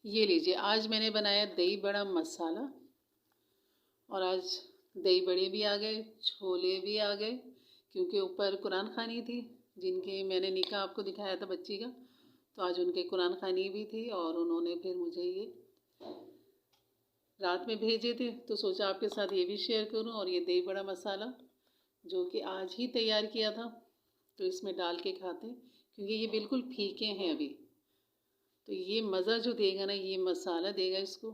ये लीजिए, आज मैंने बनाया दही बड़ा मसाला। और आज दही बड़े भी आ गए, छोले भी आ गए, क्योंकि ऊपर कुरान खानी थी। जिनके मैंने निकाह आपको दिखाया था बच्ची का, तो आज उनके कुरान खानी भी थी और उन्होंने फिर मुझे ये रात में भेजे थे, तो सोचा आपके साथ ये भी शेयर करूं। और ये दही बड़ा मसाला जो कि आज ही तैयार किया था, तो इसमें डाल के खाते हैं, क्योंकि ये बिल्कुल फीके हैं अभी। तो ये मज़ा जो देगा ना, ये मसाला देगा इसको।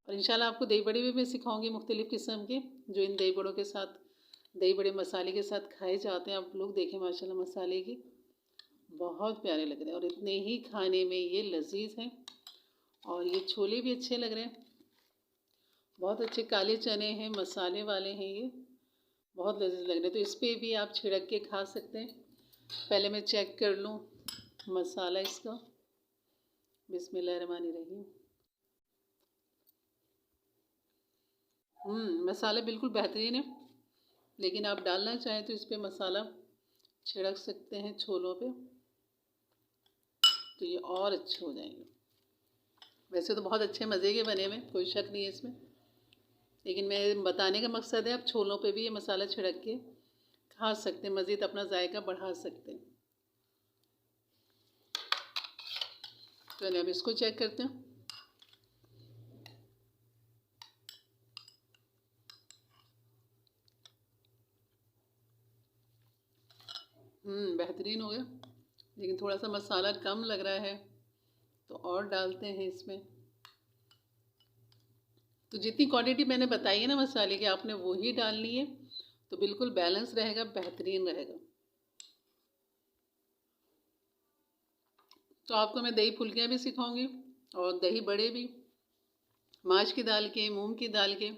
और इंशाल्लाह आपको दही बड़े भी मैं सिखाऊंगी मुख्तलिफ़ किस्म के, जो इन दही बड़ों के साथ, दही बड़े मसाले के साथ खाए जाते हैं। आप लोग देखें माशाल्लाह, मसाले की बहुत प्यारे लग रहे हैं और इतने ही खाने में ये लजीज हैं। और ये छोले भी अच्छे लग रहे हैं, बहुत अच्छे काले चने हैं, मसाले वाले हैं, ये बहुत लजीज लग रहे हैं। तो इस पर भी आप छिड़क के खा सकते हैं। पहले मैं चेक कर लूँ मसाला इसका। बिस्मिल्लाहिर्रहमानिर्रहीम। मसाला बिल्कुल बेहतरीन है, लेकिन आप डालना चाहें तो इस पर मसाला छिड़क सकते हैं छोलों पे, तो ये और अच्छे हो जाएंगे। वैसे तो बहुत अच्छे मज़े के बने हुए, कोई शक नहीं है इसमें, लेकिन मैं बताने का मकसद है आप छोलों पे भी ये मसाला छिड़क के खा सकते हैं, मज़ीद अपना जायका बढ़ा सकते हैं। चलिए अब इसको चेक करते हैं। बेहतरीन हो गया, लेकिन थोड़ा सा मसाला कम लग रहा है, तो और डालते हैं इसमें। तो जितनी क्वांटिटी मैंने बताई है ना मसाले की, आपने वही डालनी है, तो बिल्कुल बैलेंस रहेगा, बेहतरीन रहेगा। तो आपको मैं दही फुल्कियाँ भी सिखाऊंगी और दही बड़े भी, माश की दाल के, मूंग की दाल के।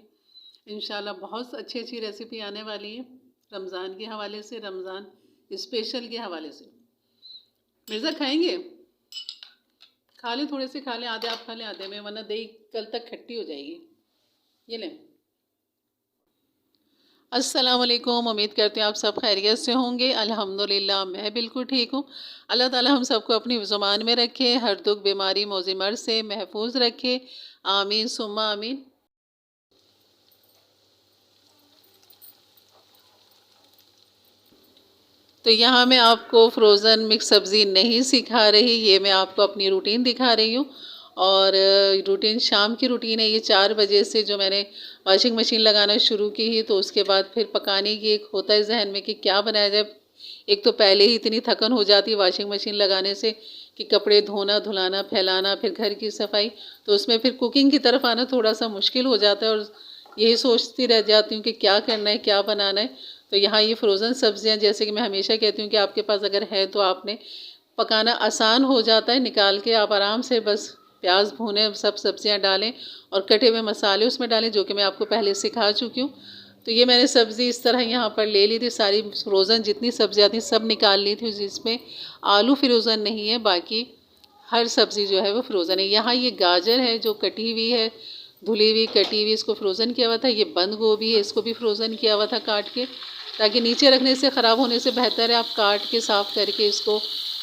इंशाल्लाह बहुत अच्छी अच्छी रेसिपी आने वाली है रमज़ान के हवाले से, रमज़ान स्पेशल के हवाले से। मिर्ज़ा खाएंगे? खा लें, थोड़े से खा लें, आधे आप खा लें आधे में, वरना दही कल तक खट्टी हो जाएगी। ये लें। अस्सलाम वालेकुम, उम्मीद करते हैं आप सब खैरियत से होंगे। अल्हम्दुलिल्लाह मैं बिल्कुल ठीक हूँ। अल्लाह ताला हम सबको अपनी ज़ुबान में रखे, हर दुख बीमारी मौजी मर्ज़ से महफूज रखे, आमीन सुम्मा आमीन। तो यहाँ मैं आपको फ्रोज़न मिक्स सब्ज़ी नहीं सिखा रही, ये मैं आपको अपनी रूटीन दिखा रही हूँ। और रूटीन शाम की रूटीन है ये। 4 बजे से जो मैंने वॉशिंग मशीन लगाना शुरू की ही, तो उसके बाद फिर पकाने की एक होता है जहन में कि क्या बनाया जाए। एक तो पहले ही इतनी थकन हो जाती है वॉशिंग मशीन लगाने से कि कपड़े धोना, धुलाना, फैलाना, फिर घर की सफाई, तो उसमें फिर कुकिंग की तरफ आना थोड़ा सा मुश्किल हो जाता है। और यही सोचती रह जाती हूँ कि क्या करना है, क्या बनाना है। तो यहाँ ये फ्रोज़न सब्ज़ियाँ, जैसे कि मैं हमेशा कहती हूँ कि आपके पास अगर है तो आपने पकाना आसान हो जाता है, निकाल के आप आराम से बस प्याज भूनें, सब सब्ज़ियाँ डालें और कटे हुए मसाले उसमें डालें, जो कि मैं आपको पहले सिखा चुकी हूँ। तो ये मैंने सब्ज़ी इस तरह यहाँ पर ले ली थी, सारी फ्रोज़न जितनी सब्ज़ियाँ थी सब निकाल ली थी। जिसमें आलू फ्रोज़न नहीं है, बाकी हर सब्ज़ी जो है वो फ्रोज़न है। यहाँ ये गाजर है जो कटी हुई है, धुली हुई कटी हुई, इसको फ्रोज़न किया हुआ था। ये बंद गोभी है, इसको भी फ्रोज़न किया हुआ था काट के, ताकि नीचे रखने से ख़राब होने से बेहतर है आप काट के साफ़ करके इसको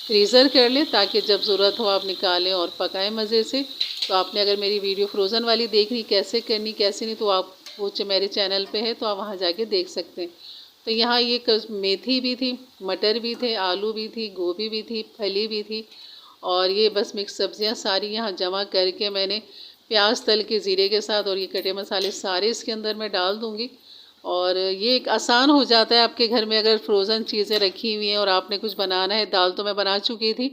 फ्रीज़र कर लें, ताकि जब ज़रूरत हो आप निकालें और पकाएं मज़े से। तो आपने अगर मेरी वीडियो फ्रोज़न वाली देखनी कैसे करनी कैसे नहीं, तो आप वो मेरे चैनल पे है, तो आप वहाँ जाके देख सकते हैं। तो यहाँ ये मेथी भी थी, मटर भी थे, आलू भी थी, गोभी भी थी, फली भी थी, और ये बस मिक्स सब्ज़ियाँ सारी यहाँ जमा करके मैंने प्याज तल के ज़ीरे के साथ, और ये कटे मसाले सारे इसके अंदर मैं डाल दूँगी। और ये एक आसान हो जाता है आपके घर में अगर फ्रोज़न चीज़ें रखी हुई हैं और आपने कुछ बनाना है। दाल तो मैं बना चुकी थी,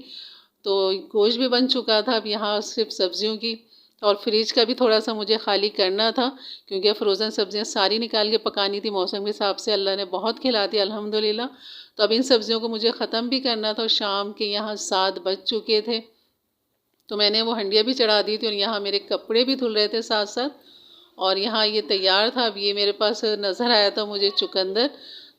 तो गोश्त भी बन चुका था, अब यहाँ सिर्फ सब्ज़ियों की, और फ्रिज का भी थोड़ा सा मुझे खाली करना था, क्योंकि फ्रोज़न सब्ज़ियाँ सारी निकाल के पकानी थी। मौसम के हिसाब से अल्लाह ने बहुत खिला दी अल्हम्दुलिल्लाह। तो अब इन सब्ज़ियों को मुझे ख़त्म भी करना था, और शाम के यहाँ 7 बज चुके थे, तो मैंने वो हंडिया भी चढ़ा दी थी, और यहाँ मेरे कपड़े भी धुल रहे थे साथ साथ। और यहाँ ये तैयार था। अब ये मेरे पास नज़र आया था मुझे चुकंदर,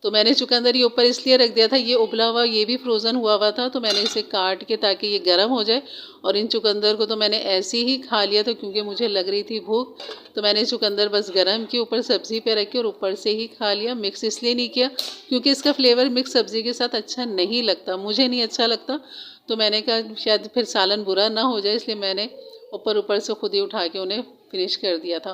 तो मैंने चुकंदर ये ऊपर इसलिए रख दिया था, ये उबला हुआ, ये भी फ्रोज़न हुआ हुआ था, तो मैंने इसे काट के ताकि ये गर्म हो जाए। और इन चुकंदर को तो मैंने ऐसे ही खा लिया था, क्योंकि मुझे लग रही थी भूख, तो मैंने चुकंदर बस गर्म के ऊपर सब्ज़ी पे रखी और ऊपर से ही खा लिया। मिक्स इसलिए नहीं किया क्योंकि इसका फ्लेवर मिक्स सब्ज़ी के साथ अच्छा नहीं लगता, मुझे नहीं अच्छा लगता। तो मैंने कहा शायद फिर सालन बुरा ना हो जाए, इसलिए मैंने ऊपर ऊपर से खुद ही उठा के उन्हें फिनिश कर दिया था।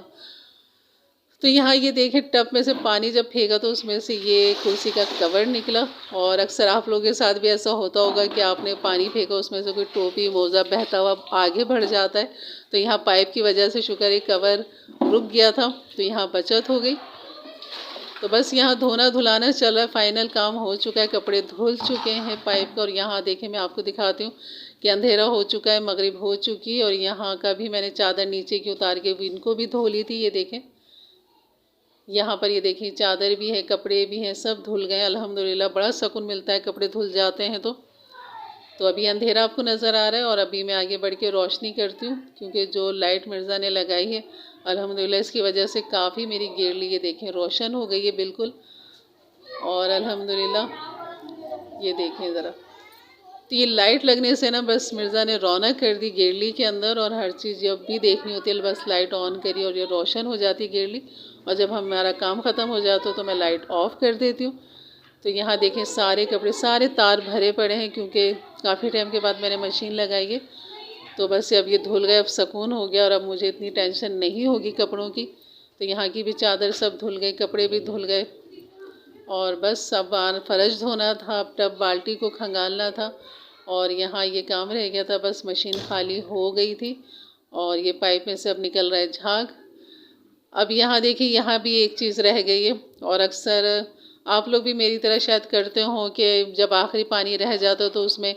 तो यहाँ ये देखें टब में से पानी जब फेंका तो उसमें से ये कुर्सी का कवर निकला। और अक्सर आप लोगों के साथ भी ऐसा होता होगा कि आपने पानी फेंका, उसमें से कोई टोपी मोज़ा बहता हुआ आगे बढ़ जाता है। तो यहाँ पाइप की वजह से शुक्र है कवर रुक गया था, तो यहाँ बचत हो गई। तो बस यहाँ धोना धुलाना चल रहा है, फाइनल काम हो चुका है, कपड़े धुल चुके हैं पाइप का। और यहाँ देखें मैं आपको दिखाती हूँ कि अंधेरा हो चुका है, मगरिब हो चुकी है। और यहाँ का भी मैंने चादर नीचे की उतार के इनको भी धो ली थी। ये देखें यहाँ पर, ये देखिए चादर भी है, कपड़े भी हैं, सब धुल गए अल्हम्दुलिल्लाह। बड़ा सुकून मिलता है कपड़े धुल जाते हैं तो अभी अंधेरा आपको नज़र आ रहा है और अभी मैं आगे बढ़ के रोशनी करती हूँ, क्योंकि जो लाइट मिर्ज़ा ने लगाई है अल्हम्दुलिल्लाह इसकी वजह से काफ़ी मेरी गेरली ये देखें रोशन हो गई है बिल्कुल। और अल्हम्दुलिल्लाह ये देखें ज़रा, तो ये लाइट लगने से ना बस मिर्ज़ा ने रौनक कर दी गेरली के अंदर। और हर चीज़ जब भी देखनी होती है बस लाइट ऑन करी और ये रोशन हो जाती गेरली। और जब हमारा काम ख़त्म हो जाता तो मैं लाइट ऑफ़ कर देती हूँ। तो यहाँ देखें सारे कपड़े, सारे तार भरे पड़े हैं, क्योंकि काफ़ी टाइम के बाद मैंने मशीन लगाई है। तो बस अब ये धुल गए, अब सुकून हो गया और अब मुझे इतनी टेंशन नहीं होगी कपड़ों की। तो यहाँ की भी चादर सब धुल गई, कपड़े भी धुल गए। और बस अब फ़र्श धोना था, अब टब बाल्टी को खंगालना था। और यहाँ ये काम रह गया था, बस मशीन खाली हो गई थी। और ये पाइप में से अब निकल रहा है झाग। अब यहाँ देखिए यहाँ भी एक चीज़ रह गई है, और अक्सर आप लोग भी मेरी तरह शायद करते हो कि जब आखिरी पानी रह जाता है तो उसमें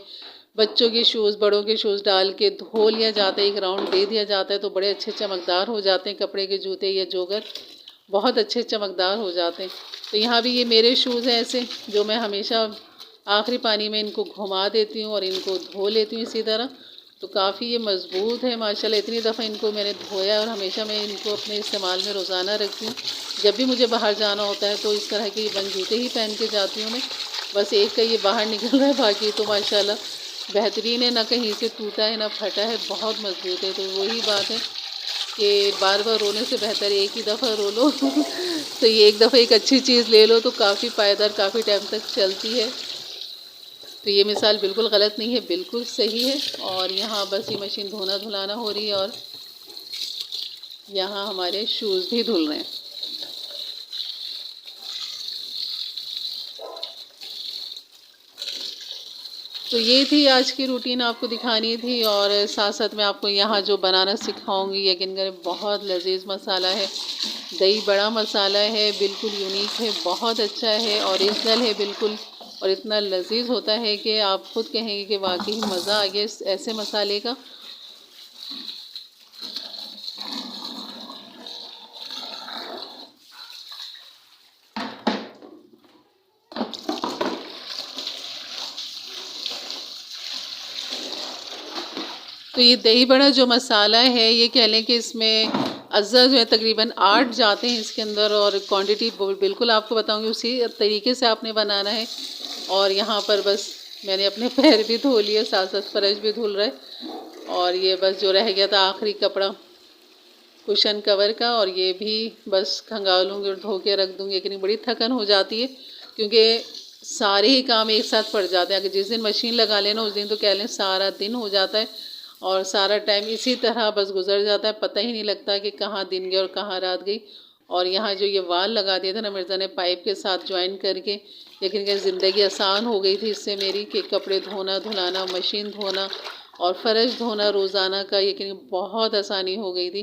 बच्चों के शूज़ बड़ों के शूज़ डाल के धो लिया जाता है, एक राउंड दे दिया जाता है, तो बड़े अच्छे चमकदार हो जाते हैं कपड़े के जूते या जोगर, बहुत अच्छे चमकदार हो जाते हैं। तो यहाँ भी ये मेरे शूज़ हैं ऐसे, जो मैं हमेशा आखिरी पानी में इनको घुमा देती हूँ और इनको धो लेती हूँ इसी तरह। तो काफ़ी ये मज़बूत है माशाल्लाह, इतनी दफ़ा इनको मैंने धोया और हमेशा मैं इनको अपने इस्तेमाल में रोज़ाना रखती हूँ। जब भी मुझे बाहर जाना होता है तो इस तरह के बंद जूते ही पहन के जाती हूँ मैं। बस एक का ये बाहर निकल रहा है, बाकी तो माशाल्लाह बेहतरीन है, ना कहीं से टूटा है ना फटा है, बहुत मज़बूत है। तो वही बात है कि बार बार रोने से बेहतर एक ही दफ़ा रो लो तो ये एक दफ़ा एक अच्छी चीज़ ले लो तो काफ़ी पायदार काफ़ी टाइम तक चलती है। तो ये मिसाल बिल्कुल गलत नहीं है, बिल्कुल सही है। और यहाँ बस ये मशीन धोना धुलाना हो रही है और यहाँ हमारे शूज़ भी धुल रहे हैं। तो ये थी आज की रूटीन, आपको दिखानी थी। और साथ साथ मैं आपको यहाँ जो बनाना सिखाऊंगी, यकीन करें बहुत लजीज मसाला है, दही बड़ा मसाला है, बिल्कुल यूनिक है, बहुत अच्छा है, ओरिजिनल है बिल्कुल। और इतना लजीज होता है कि आप खुद कहेंगे कि वाकई मज़ा आ गया ऐसे मसाले का। तो ये दही बड़ा जो मसाला है, ये कह लें कि इसमें अज्जा जो है तकरीबन 8 जाते हैं इसके अंदर। और क्वांटिटी बिल्कुल आपको बताऊंगी, उसी तरीके से आपने बनाना है। और यहाँ पर बस मैंने अपने पैर भी धो लिए, साथ साथ फर्श भी धुल रहा है। और ये बस जो रह गया था आखिरी कपड़ा कुशन कवर का, और ये भी बस खंगालूँगी और धो के रख दूँगी। लेकिन बड़ी थकन हो जाती है, क्योंकि सारे ही काम एक साथ पड़ जाते हैं। अगर जिस दिन मशीन लगा लेना उस दिन तो कह लें सारा दिन हो जाता है और सारा टाइम इसी तरह बस गुजर जाता है, पता ही नहीं लगता कि कहाँ दिन गया और कहाँ रात गई। और यहाँ जो ये वाल लगा दिया था ना मिर्ज़ा ने पाइप के साथ ज्वाइन करके, लेकिन क्या ज़िंदगी आसान हो गई थी इससे मेरी, कि कपड़े धोना धुलाना, मशीन धोना और फ़र्श धोना रोज़ाना का, यकीन बहुत आसानी हो गई थी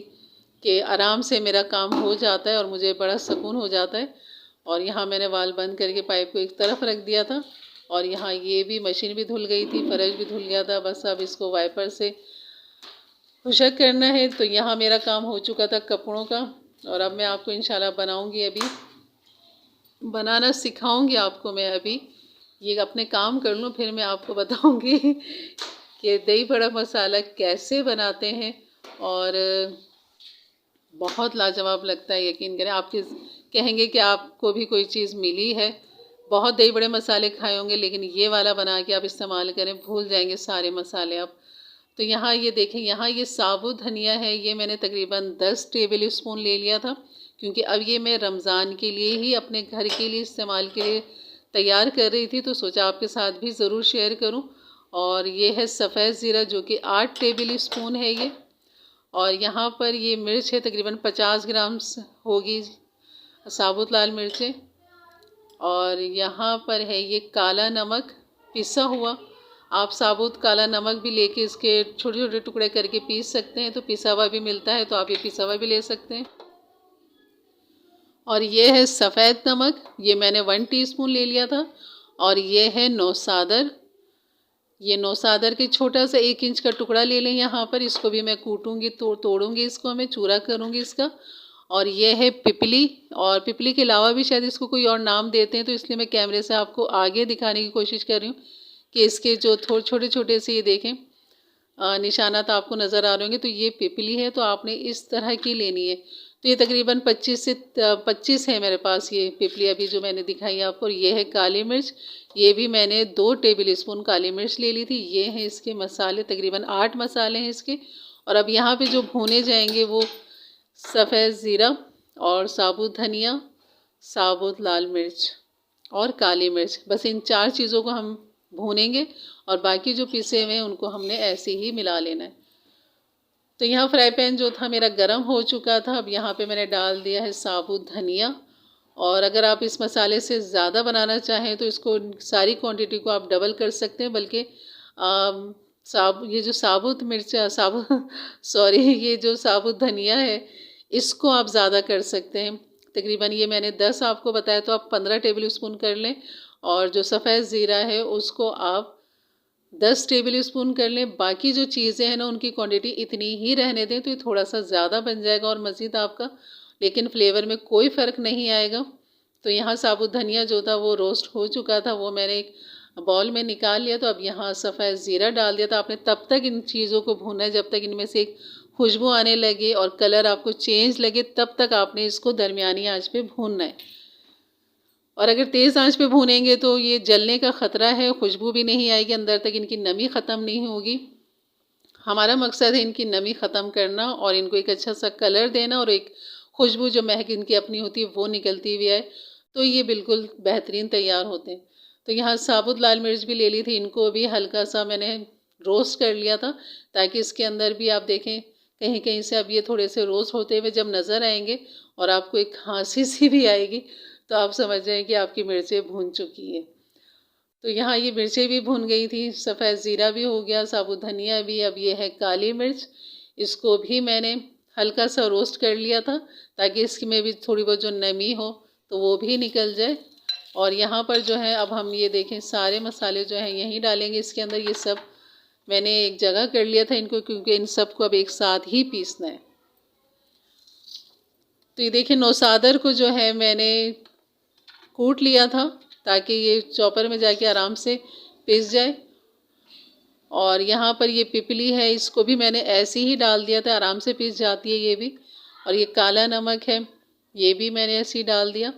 कि आराम से मेरा काम हो जाता है और मुझे बड़ा सुकून हो जाता है। और यहाँ मैंने वाल बंद करके पाइप को एक तरफ रख दिया था। और यहाँ ये भी मशीन भी धुल गई थी, फ़र्श भी धुल गया था, बस अब इसको वाइपर से खुशक करना है। तो यहाँ मेरा काम हो चुका था कपड़ों का। और अब मैं आपको इंशाल्लाह बनाऊंगी, अभी बनाना सिखाऊंगी आपको मैं। अभी ये अपने काम कर लूँ फिर मैं आपको बताऊंगी कि दही बड़ा मसाला कैसे बनाते हैं। और बहुत लाजवाब लगता है, यकीन करें। आप कहेंगे कि आपको भी कोई चीज़ मिली है। बहुत दही बड़े मसाले खाए होंगे, लेकिन ये वाला बना के आप इस्तेमाल करें, भूल जाएंगे सारे मसाले आप। तो यहाँ ये देखें, यहाँ ये साबुत धनिया है, ये मैंने तकरीबन 10 टेबल स्पून ले लिया था, क्योंकि अब ये मैं रमज़ान के लिए ही अपने घर के लिए इस्तेमाल के लिए तैयार कर रही थी। तो सोचा आपके साथ भी ज़रूर शेयर करूँ। और ये है सफ़ेद ज़ीरा जो कि 8 टेबल स्पून है ये। और यहाँ पर ये मिर्च है तकरीबन 50 ग्राम होगी साबुत लाल मिर्चें। और यहाँ पर है ये काला नमक पिसा हुआ। आप साबुत काला नमक भी लेके इसके छोटे छोटे टुकड़े करके पीस सकते हैं, तो पिसा हुआ भी मिलता है, तो आप ये पिसा हुआ भी ले सकते हैं। और ये है सफ़ेद नमक, ये मैंने 1 टीस्पून ले लिया था। और ये है नौसादर, ये नौसादर के छोटा सा 1 इंच का टुकड़ा ले लें यहाँ पर। इसको भी मैं कूटूँगी, तोड़ूँगी, इसको मैं चूरा करूँगी इसका। और ये है पिपली, और पिपली के अलावा भी शायद इसको कोई और नाम देते हैं, तो इसलिए मैं कैमरे से आपको आगे दिखाने की कोशिश कर रही हूँ कि इसके जो थोड़े छोटे छोटे से ये देखें निशानात आपको नज़र आ रहे होंगे, तो ये पिपली है, तो आपने इस तरह की लेनी है। तो ये तकरीबन 25 है मेरे पास ये पिपली अभी जो मैंने दिखाई आपको। और ये है काली मिर्च, ये भी मैंने 2 टेबल स्पून काली मिर्च ले ली थी। ये हैं इसके मसाले, तकरीबन 8 मसाले हैं इसके। और अब यहाँ पे जो भुने जाएंगे वो सफ़ेद ज़ीरा और साबुत धनिया, साबुत लाल मिर्च और काली मिर्च, बस इन 4 चीज़ों को हम भूनेंगे। और बाकी जो पिसे हुए हैं उनको हमने ऐसे ही मिला लेना है। तो यहाँ फ्राई पैन जो था मेरा गरम हो चुका था। अब यहाँ पे मैंने डाल दिया है साबुत धनिया। और अगर आप इस मसाले से ज़्यादा बनाना चाहें तो इसको सारी क्वांटिटी को आप डबल कर सकते हैं, बल्कि ये जो साबुत मिर्च सॉरी ये जो साबुत धनिया है इसको आप ज़्यादा कर सकते हैं। तकरीबन ये मैंने 10 आपको बताया, तो आप 15 टेबल स्पून कर लें। और जो सफ़ेद ज़ीरा है उसको आप 10 टेबल स्पून कर लें। बाकी जो चीज़ें हैं ना उनकी क्वांटिटी इतनी ही रहने दें, तो ये थोड़ा सा ज़्यादा बन जाएगा और मज़ीद आपका, लेकिन फ्लेवर में कोई फ़र्क नहीं आएगा। तो यहाँ साबुत धनिया जो था वो रोस्ट हो चुका था, वो मैंने एक बाउल में निकाल लिया। तो अब यहाँ सफ़ेद ज़ीरा डाल दिया। तो आपने तब तक इन चीज़ों को भूनना है जब तक इनमें से एक खुशबू आने लगे और कलर आपको चेंज लगे, तब तक आपने इसको दरमियानी आंच पे भूनना है। और अगर तेज़ आंच पे भूनेंगे तो ये जलने का ख़तरा है, खुशबू भी नहीं आएगी अंदर तक, इनकी नमी ख़त्म नहीं होगी। हमारा मकसद है इनकी नमी ख़त्म करना और इनको एक अच्छा सा कलर देना और एक खुशबू जो महक इनकी अपनी होती है वो निकलती हुई आए, तो ये बिल्कुल बेहतरीन तैयार होते हैं। तो यहाँ साबुत लाल मिर्च भी ले ली थी, इनको भी हल्का सा मैंने रोस्ट कर लिया था, ताकि इसके अंदर भी आप देखें कहीं कहीं से अब ये थोड़े से रोस्ट होते हुए जब नज़र आएंगे और आपको एक खांसी सी भी आएगी, तो आप समझ जाएं कि आपकी मिर्चें भून चुकी हैं। तो यहाँ ये मिर्चें भी भून गई थी, सफ़ेद ज़ीरा भी हो गया, साबुत धनिया भी। अब ये है काली मिर्च, इसको भी मैंने हल्का सा रोस्ट कर लिया था, ताकि इसमें भी थोड़ी बहुत जो नमी हो तो वो भी निकल जाए। और यहाँ पर जो है अब हम ये देखें सारे मसाले जो हैं यहीं डालेंगे इसके अंदर। ये सब मैंने एक जगह कर लिया था इनको, क्योंकि इन सब को अब एक साथ ही पीसना है। तो ये देखें नौसादर को जो है मैंने कूट लिया था, ताकि ये चॉपर में जाके आराम से पिस जाए। और यहाँ पर ये पिपली है, इसको भी मैंने ऐसे ही डाल दिया था, आराम से पिस जाती है ये भी। और ये काला नमक है, ये भी मैंने ऐसे ही डाल दिया।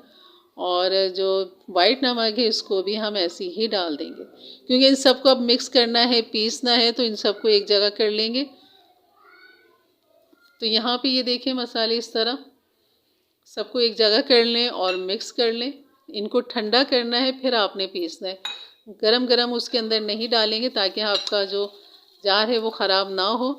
और जो वाइट नमक है इसको भी हम ऐसे ही डाल देंगे, क्योंकि इन सबको अब मिक्स करना है, पीसना है, तो इन सबको एक जगह कर लेंगे। तो यहाँ पे ये देखें मसाले इस तरह सबको एक जगह कर लें और मिक्स कर लें। इनको ठंडा करना है, फिर आपने पीसना है। गरम गरम उसके अंदर नहीं डालेंगे, ताकि आपका जो जार है वो ख़राब ना हो।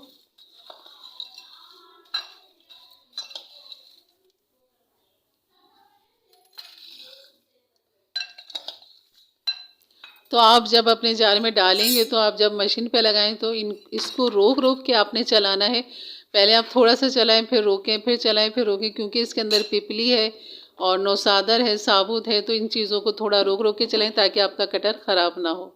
तो आप जब अपने जार में डालेंगे, तो आप जब मशीन पे लगाएं तो इसको रोक रोक के आपने चलाना है। पहले आप थोड़ा सा चलाएं, फिर रोकें, फिर चलाएं, फिर रोकें, क्योंकि इसके अंदर पिपली है और नौसादर है, साबुत है, तो इन चीज़ों को थोड़ा रोक रोक के चलाएं, ताकि आपका कटर ख़राब ना हो।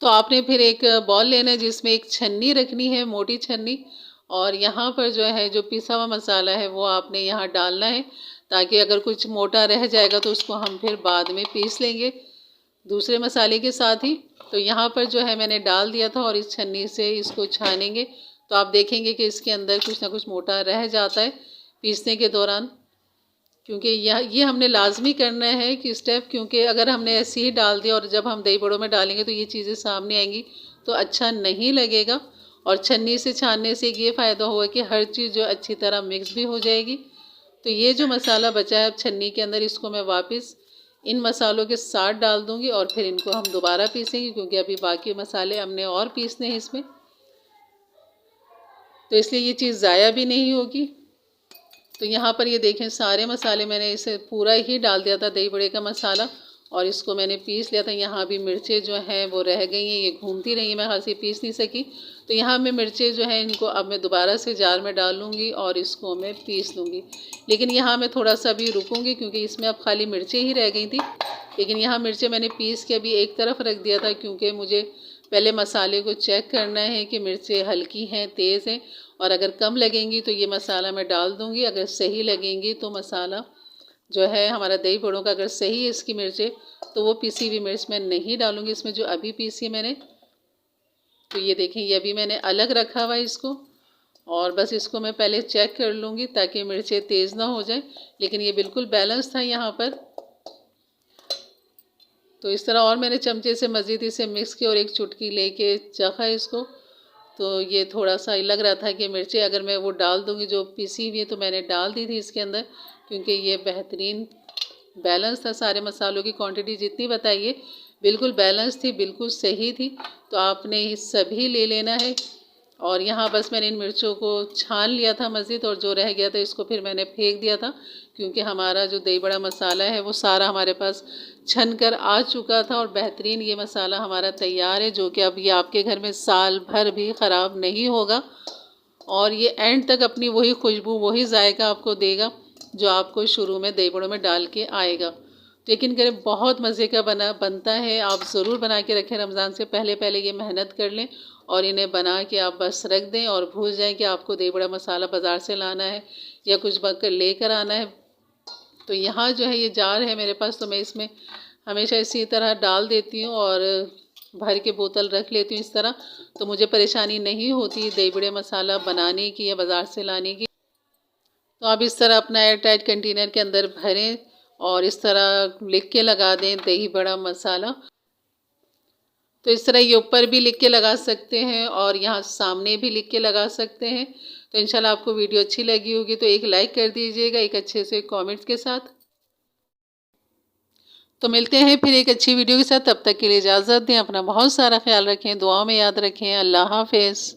तो आपने फिर एक बॉल लेना है जिसमें एक छन्नी रखनी है, मोटी छन्नी। और यहाँ पर जो है जो पिसा हुआ मसाला है वो आपने यहाँ डालना है, ताकि अगर कुछ मोटा रह जाएगा तो उसको हम फिर बाद में पीस लेंगे। दूसरे मसाले के साथ ही। तो यहाँ पर जो है मैंने डाल दिया था और इस छन्नी से इसको छानेंगे तो आप देखेंगे कि इसके अंदर कुछ ना कुछ मोटा रह जाता है पीसने के दौरान, क्योंकि ये हमने लाजमी करना है कि स्टेप, क्योंकि अगर हमने ऐसे ही डाल दिया और जब हम दही बड़ों में डालेंगे तो ये चीज़ें सामने आएंगी तो अच्छा नहीं लगेगा। और छन्नी से छानने से ये फ़ायदा होगा कि हर चीज़ जो अच्छी तरह मिक्स भी हो जाएगी। तो ये जो मसाला बचा है अब छन्नी के अंदर, इसको मैं वापस इन मसालों के साथ डाल दूंगी और फिर इनको हम दोबारा पीसेंगे, क्योंकि अभी बाकी मसाले हमने और पीसने हैं इसमें, तो इसलिए ये चीज़ ज़ाया भी नहीं होगी। तो यहाँ पर ये देखें सारे मसाले मैंने इसे पूरा ही डाल दिया था, दही बड़े का मसाला, और इसको मैंने पीस लिया था। यहाँ भी मिर्चें जो हैं वो रह गई हैं, ये घूमती रही, मैं खासी पीस नहीं सकी। तो यहाँ मैं मिर्चें जो हैं इनको अब मैं दोबारा से जार में डाल लूँगी और इसको मैं पीस लूँगी। लेकिन यहाँ मैं थोड़ा सा भी रुकूँगी क्योंकि इसमें अब खाली मिर्चें ही रह गई थी। लेकिन यहाँ मिर्चें मैंने पीस के अभी एक तरफ रख दिया था, क्योंकि मुझे पहले मसाले को चेक करना है कि मिर्चें हल्की हैं, तेज़ हैं, और अगर कम लगेंगी तो ये मसाला मैं डाल दूँगी, अगर सही लगेंगी तो मसाला जो है हमारा दही बड़ों का अगर सही है इसकी मिर्चें तो वो पीसी हुई मिर्च मैं नहीं डालूँगी इसमें जो अभी पीसी है मैंने। तो ये देखें ये अभी मैंने अलग रखा हुआ है इसको, और बस इसको मैं पहले चेक कर लूँगी ताकि मिर्चें तेज़ ना हो जाए। लेकिन ये बिल्कुल बैलेंस था यहाँ पर। तो इस तरह और मैंने चमचे से मज़ीद इसे मिक्स किया और एक चुटकी लेके चखा इसको, तो ये थोड़ा सा लग रहा था कि मिर्चें अगर मैं वो डाल दूँगी जो पीसी हुई है, तो मैंने डाल दी थी इसके अंदर, क्योंकि ये बेहतरीन बैलेंस था। सारे मसालों की क्वांटिटी जितनी बताइए बिल्कुल बैलेंस थी, बिल्कुल सही थी। तो आपने ये सभी ले लेना है। और यहाँ बस मैंने इन मिर्चों को छान लिया था मज़ीद, और जो रह गया था इसको फिर मैंने फेंक दिया था, क्योंकि हमारा जो दही बड़ा मसाला है वो सारा हमारे पास छन कर आ चुका था और बेहतरीन ये मसाला हमारा तैयार है, जो कि अब ये आपके घर में साल भर भी ख़राब नहीं होगा। और ये एंड तक अपनी वही खुशबू, वही जायका आपको देगा जो आपको शुरू में दही बड़ों में डाल के आएगा। तो यकीन करें बहुत मज़े का बनता है, आप ज़रूर बना के रखें। रमज़ान से पहले पहले ये मेहनत कर लें और इन्हें बना के आप बस रख दें और भूल जाएं कि आपको दही बड़ा मसाला बाज़ार से लाना है या कुछ बकर लेकर आना है। तो यहाँ जो है ये जार है मेरे पास, तो मैं इसमें हमेशा इसी तरह डाल देती हूँ और भर के बोतल रख लेती हूँ इस तरह, तो मुझे परेशानी नहीं होती दही बड़े मसाला बनाने की या बाज़ार से लाने की। तो आप इस तरह अपना एयर टाइट कंटेनर के अंदर भरें और इस तरह लिख के लगा दें दही बड़ा मसाला। तो इस तरह ये ऊपर भी लिख के लगा सकते हैं और यहाँ सामने भी लिख के लगा सकते हैं। तो इंशाल्लाह आपको वीडियो अच्छी लगी होगी तो एक लाइक कर दीजिएगा एक अच्छे से कमेंट्स के साथ। तो मिलते हैं फिर एक अच्छी वीडियो के साथ, तब तक के लिए इजाज़त दें। अपना बहुत सारा ख्याल रखें, दुआओं में याद रखें। अल्लाह हाफ़िज़।